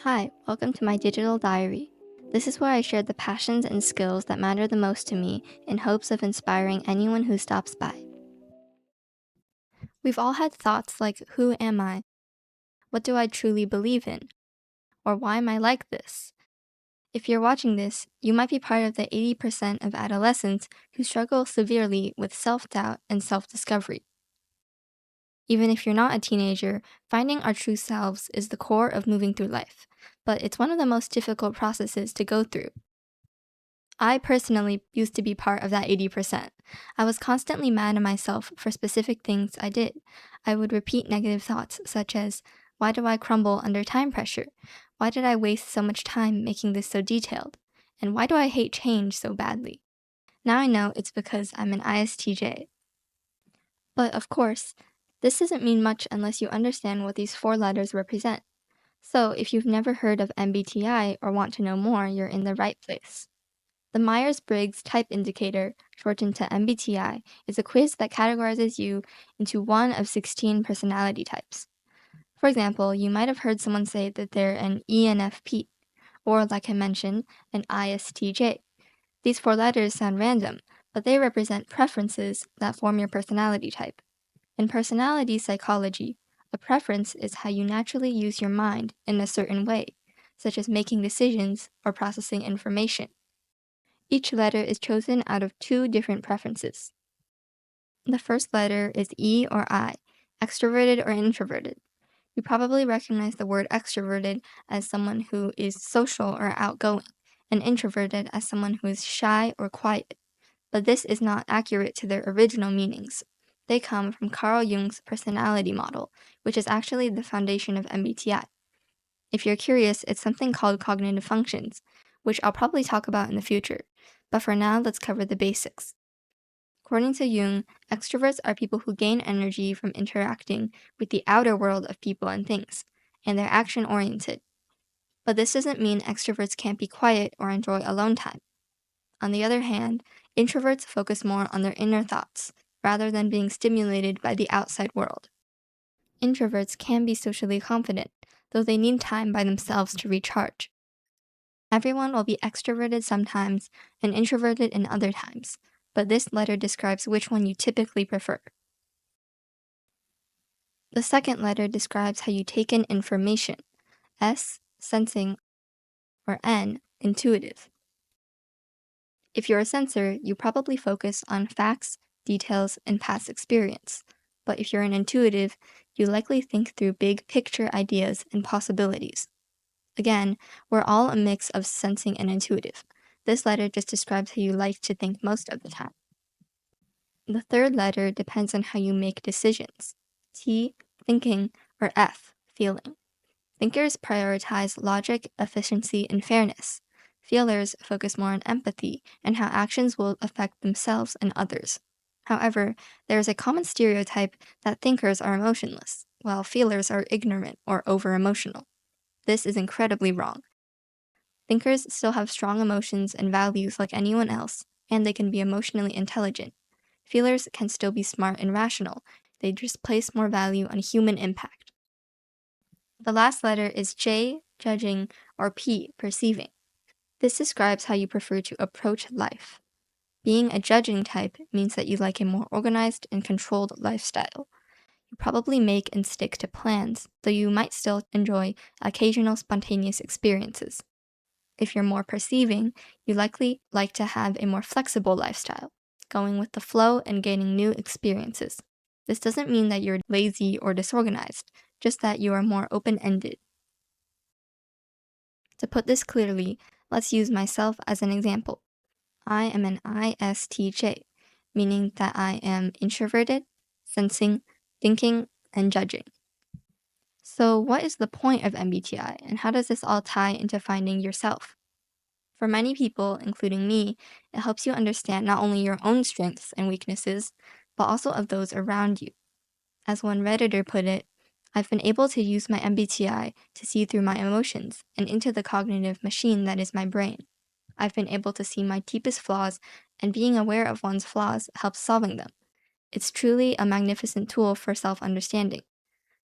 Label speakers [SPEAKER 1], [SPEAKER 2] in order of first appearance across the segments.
[SPEAKER 1] Hi, welcome to my digital diary. This is where I share the passions and skills that matter the most to me in hopes of inspiring anyone who stops by. We've all had thoughts like, who am I? What do I truly believe in? Or why am I like this? If you're watching this, you might be part of the 80% of adolescents who struggle severely with self doubt and self discovery. Even if you're not a teenager, finding our true selves is the core of moving through life, but it's one of the most difficult processes to go through. I personally used to be part of that 80%. I was constantly mad at myself for specific things I did. I would repeat negative thoughts such as, why do I crumble under time pressure? Why did I waste so much time making this so detailed? And why do I hate change so badly? Now I know it's because I'm an ISTJ. But of course, this doesn't mean much unless you understand what these four letters represent. So if you've never heard of MBTI or want to know more, you're in the right place. The Myers-Briggs Type Indicator, shortened to MBTI, is a quiz that categorizes you into one of 16 personality types. For example, you might have heard someone say that they're an ENFP, or like I mentioned, an ISTJ. These four letters sound random, but they represent preferences that form your personality type. In personality psychology, a preference is how you naturally use your mind in a certain way, such as making decisions or processing information. Each letter is chosen out of two different preferences. The first letter is E or I, extroverted or introverted. You probably recognize the word extroverted as someone who is social or outgoing, and introverted as someone who is shy or quiet. But this is not accurate to their original meanings. They come from Carl Jung's personality model, which is actually the foundation of MBTI. If you're curious, it's something called cognitive functions, which I'll probably talk about in the future. But for now, let's cover the basics. According to Jung, extroverts are people who gain energy from interacting with the outer world of people and things, and they're action oriented. But this doesn't mean extroverts can't be quiet or enjoy alone time. On the other hand, introverts focus more on their inner thoughts, rather than being stimulated by the outside world. Introverts can be socially confident, though they need time by themselves to recharge. Everyone will be extroverted sometimes and introverted in other times, but this letter describes which one you typically prefer. The second letter describes how you take in information. S, sensing, or N, intuitive. If you're a sensor, you probably focus on facts, details, and past experience. But if you're an intuitive, you likely think through big picture ideas and possibilities. Again, we're all a mix of sensing and intuitive. This letter just describes how you like to think most of the time. The third letter depends on how you make decisions. T, thinking, or F, feeling. Thinkers prioritize logic, efficiency, and fairness. Feelers focus more on empathy and how actions will affect themselves and others. However, there is a common stereotype that thinkers are emotionless, while feelers are ignorant or over emotional. This is incredibly wrong. Thinkers still have strong emotions and values like anyone else, and they can be emotionally intelligent. Feelers can still be smart and rational, they just place more value on human impact. The last letter is J, judging, or P, perceiving. This describes how you prefer to approach life. Being a judging type means that you like a more organized and controlled lifestyle. You probably make and stick to plans, though you might still enjoy occasional spontaneous experiences. If you're more perceiving, you likely like to have a more flexible lifestyle, going with the flow and gaining new experiences. This doesn't mean that you're lazy or disorganized, just that you are more open ended. To put this clearly, let's use myself as an example. I am an ISTJ, meaning that I am introverted, sensing, thinking, and judging. So, what is the point of MBTI, and how does this all tie into finding yourself? For many people, including me, it helps you understand not only your own strengths and weaknesses, but also of those around you. As one Redditor put it, I've been able to use my MBTI to see through my emotions and into the cognitive machine that is my brain. I've been able to see my deepest flaws, and being aware of one's flaws helps solving them. It's truly a magnificent tool for self understanding.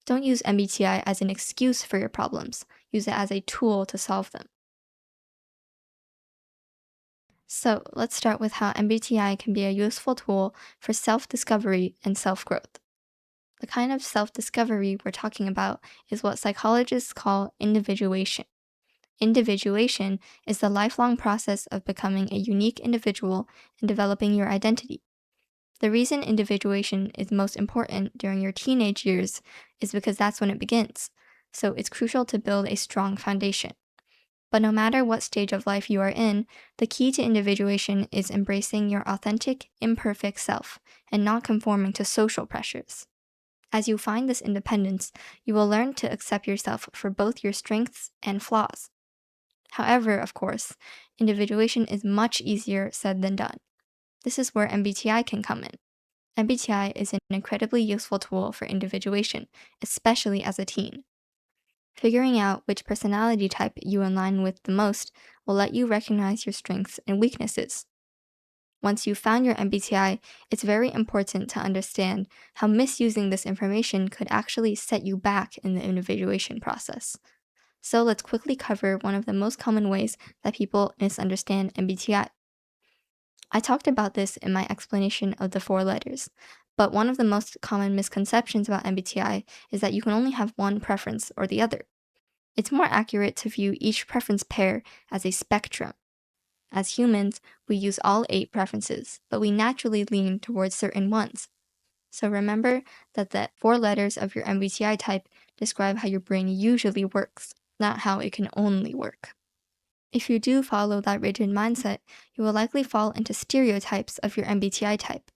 [SPEAKER 1] Don't use MBTI as an excuse for your problems. Use it as a tool to solve them. So, let's start with how MBTI can be a useful tool for self discovery and self growth. The kind of self discovery we're talking about is what psychologists call individuation. Individuation is the lifelong process of becoming a unique individual and developing your identity. The reason individuation is most important during your teenage years is because that's when it begins. So it's crucial to build a strong foundation. But no matter what stage of life you are in, the key to individuation is embracing your authentic, imperfect self and not conforming to social pressures. As you find this independence, you will learn to accept yourself for both your strengths and flaws. However, of course, individuation is much easier said than done. This is where MBTI can come in. MBTI is an incredibly useful tool for individuation, especially as a teen. Figuring out which personality type you align with the most will let you recognize your strengths and weaknesses. Once you've found your MBTI, it's very important to understand how misusing this information could actually set you back in the individuation process. So let's quickly cover one of the most common ways that people misunderstand MBTI. I talked about this in my explanation of the 4 letters, but one of the most common misconceptions about MBTI is that you can only have one preference or the other. It's more accurate to view each preference pair as a spectrum. As humans, we use all 8 preferences, but we naturally lean towards certain ones. So remember that the 4 letters of your MBTI type describe how your brain usually works, not how it can only work. If you do follow that rigid mindset, you will likely fall into stereotypes of your MBTI type.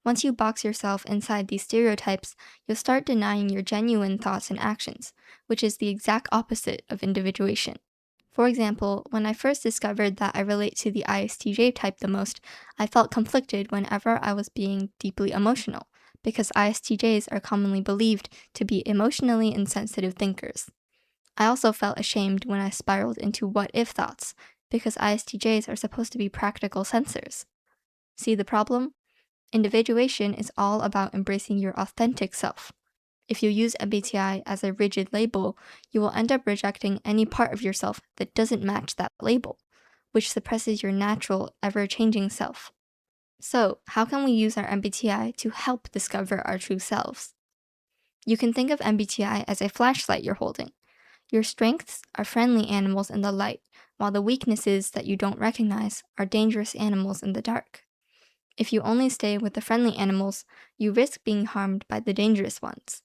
[SPEAKER 1] Once you box yourself inside these stereotypes, you'll start denying your genuine thoughts and actions, which is the exact opposite of individuation. For example, when I first discovered that I relate to the ISTJ type the most, I felt conflicted whenever I was being deeply emotional, because ISTJs are commonly believed to be emotionally insensitive thinkers. I also felt ashamed when I spiraled into what if thoughts, because ISTJs are supposed to be practical sensors. See the problem? Individuation is all about embracing your authentic self. If you use MBTI as a rigid label, you will end up rejecting any part of yourself that doesn't match that label, which suppresses your natural, ever changing self. So, how can we use our MBTI to help discover our true selves? You can think of MBTI as a flashlight you're holding. Your strengths are friendly animals in the light, while the weaknesses that you don't recognize are dangerous animals in the dark. If you only stay with the friendly animals, you risk being harmed by the dangerous ones.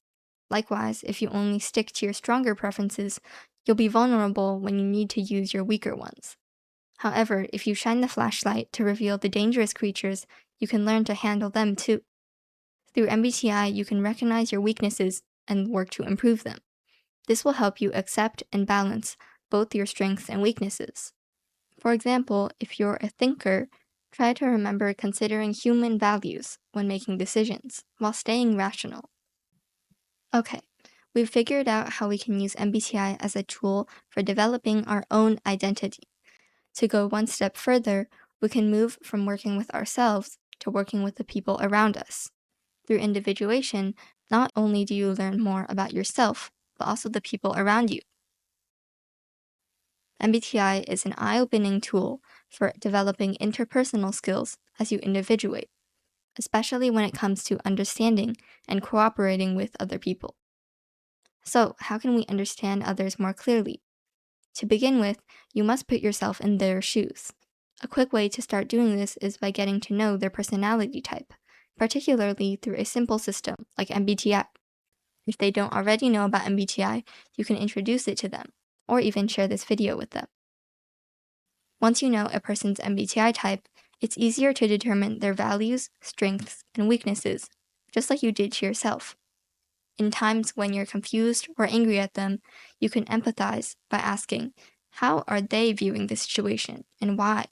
[SPEAKER 1] Likewise, if you only stick to your stronger preferences, you'll be vulnerable when you need to use your weaker ones. However, if you shine the flashlight to reveal the dangerous creatures, you can learn to handle them too. Through MBTI, you can recognize your weaknesses and work to improve them. This will help you accept and balance both your strengths and weaknesses. For example, if you're a thinker, try to remember considering human values when making decisions while staying rational. Okay, we've figured out how we can use MBTI as a tool for developing our own identity. To go one step further, we can move from working with ourselves to working with the people around us. Through individuation, not only do you learn more about yourself, but also the people around you. MBTI is an eye-opening tool for developing interpersonal skills as you individuate, especially when it comes to understanding and cooperating with other people. So, how can we understand others more clearly? To begin with, you must put yourself in their shoes. A quick way to start doing this is by getting to know their personality type, particularly through a simple system like MBTI. If they don't already know about MBTI, you can introduce it to them, or even share this video with them. Once you know a person's MBTI type, it's easier to determine their values, strengths, and weaknesses, just like you did to yourself. In times when you're confused or angry at them, you can empathize by asking, how are they viewing the situation and why?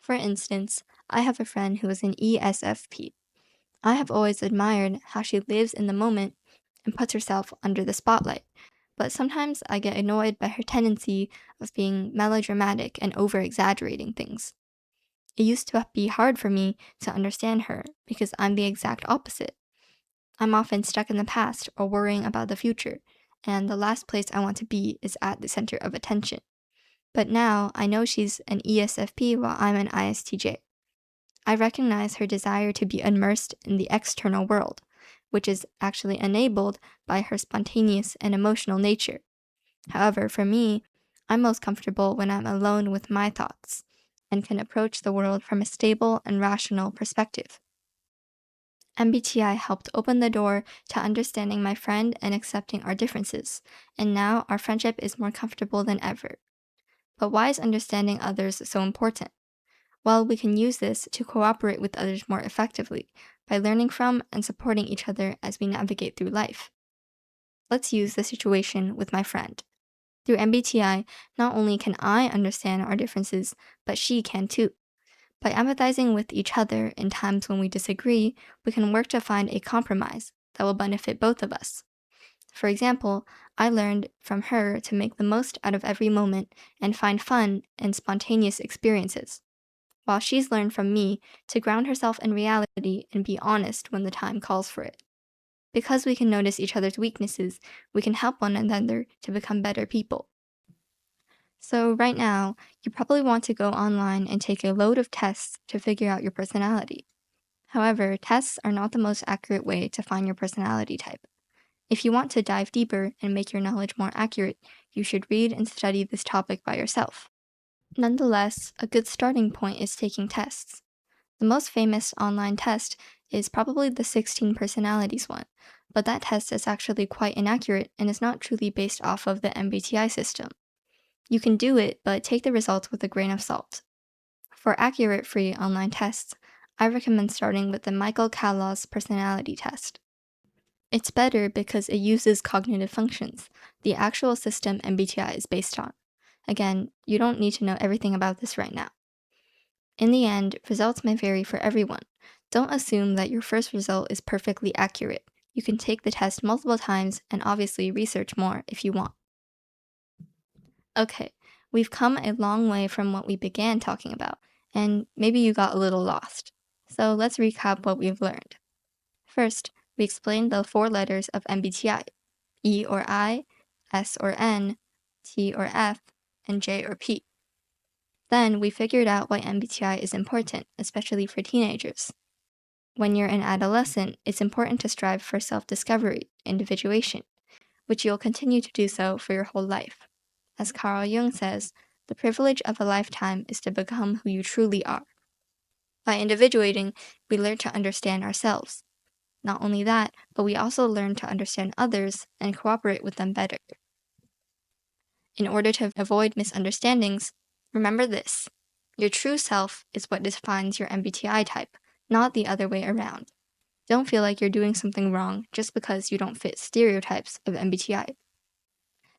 [SPEAKER 1] For instance, I have a friend who is an ESFP. I have always admired how she lives in the moment and puts herself under the spotlight, but sometimes I get annoyed by her tendency of being melodramatic and over exaggerating things. It used to be hard for me to understand her because I'm the exact opposite. I'm often stuck in the past or worrying about the future, and the last place I want to be is at the center of attention. But now I know she's an ESFP while I'm an ISTJ. I recognize her desire to be immersed in the external world, which is actually enabled by her spontaneous and emotional nature. However, for me, I'm most comfortable when I'm alone with my thoughts and can approach the world from a stable and rational perspective. MBTI helped open the door to understanding my friend and accepting our differences, and now our friendship is more comfortable than ever. But why is understanding others so important? Well, we can use this to cooperate with others more effectively by learning from and supporting each other as we navigate through life. Let's use the situation with my friend. Through MBTI, not only can I understand our differences, but she can too. By empathizing with each other in times when we disagree, we can work to find a compromise that will benefit both of us. For example, I learned from her to make the most out of every moment and find fun in spontaneous experiences, while she's learned from me to ground herself in reality and be honest when the time calls for it. Because we can notice each other's weaknesses, we can help one another to become better people. So, right now, you probably want to go online and take a load of tests to figure out your personality. However, tests are not the most accurate way to find your personality type. If you want to dive deeper and make your knowledge more accurate, you should read and study this topic by yourself. Nonetheless, a good starting point is taking tests. The most famous online test is probably the 16 personalities one, but that test is actually quite inaccurate and is not truly based off of the MBTI system. You can do it, but take the results with a grain of salt. For accurate free online tests, I recommend starting with the Michael Callaw's personality test. It's better because it uses cognitive functions, the actual system MBTI is based on. Again, you don't need to know everything about this right now. In the end, results may vary for everyone. Don't assume that your first result is perfectly accurate. You can take the test multiple times and obviously research more if you want. Okay, we've come a long way from what we began talking about, and maybe you got a little lost. So let's recap what we've learned. First, we explained the 4 letters of MBTI: E or I, S or N, T or F, and J or P. Then we figured out why MBTI is important, especially for teenagers. When you're an adolescent, it's important to strive for self-discovery, individuation, which you'll continue to do so for your whole life. As Carl Jung says, the privilege of a lifetime is to become who you truly are. By individuating, we learn to understand ourselves. Not only that, but we also learn to understand others and cooperate with them better. In order to avoid misunderstandings, remember this: your true self is what defines your MBTI type, not the other way around. Don't feel like you're doing something wrong just because you don't fit stereotypes of MBTI.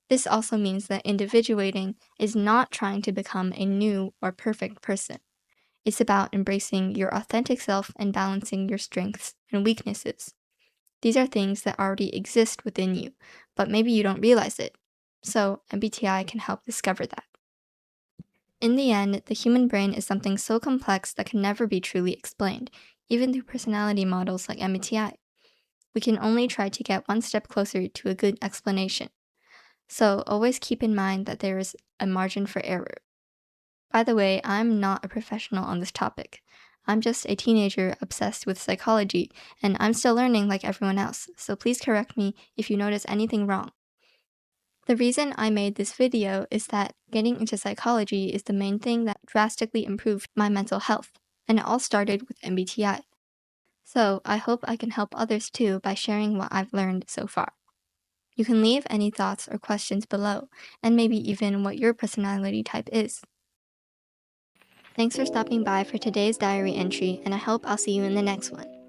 [SPEAKER 1] This also means that individuating is not trying to become a new or perfect person. It's about embracing your authentic self and balancing your strengths and weaknesses. These are things that already exist within you, but maybe you don't realize it. So, MBTI can help discover that. In the end, the human brain is something so complex that can never be truly explained, even through personality models like MBTI. We can only try to get one step closer to a good explanation. So, always keep in mind that there is a margin for error. By the way, I'm not a professional on this topic. I'm just a teenager obsessed with psychology, and I'm still learning like everyone else, so please correct me if you notice anything wrong. The reason I made this video is that getting into psychology is the main thing that drastically improved my mental health, and it all started with MBTI. So I hope I can help others too by sharing what I've learned so far. You can leave any thoughts or questions below, and maybe even what your personality type is. Thanks for stopping by for today's diary entry, and I hope I'll see you in the next one.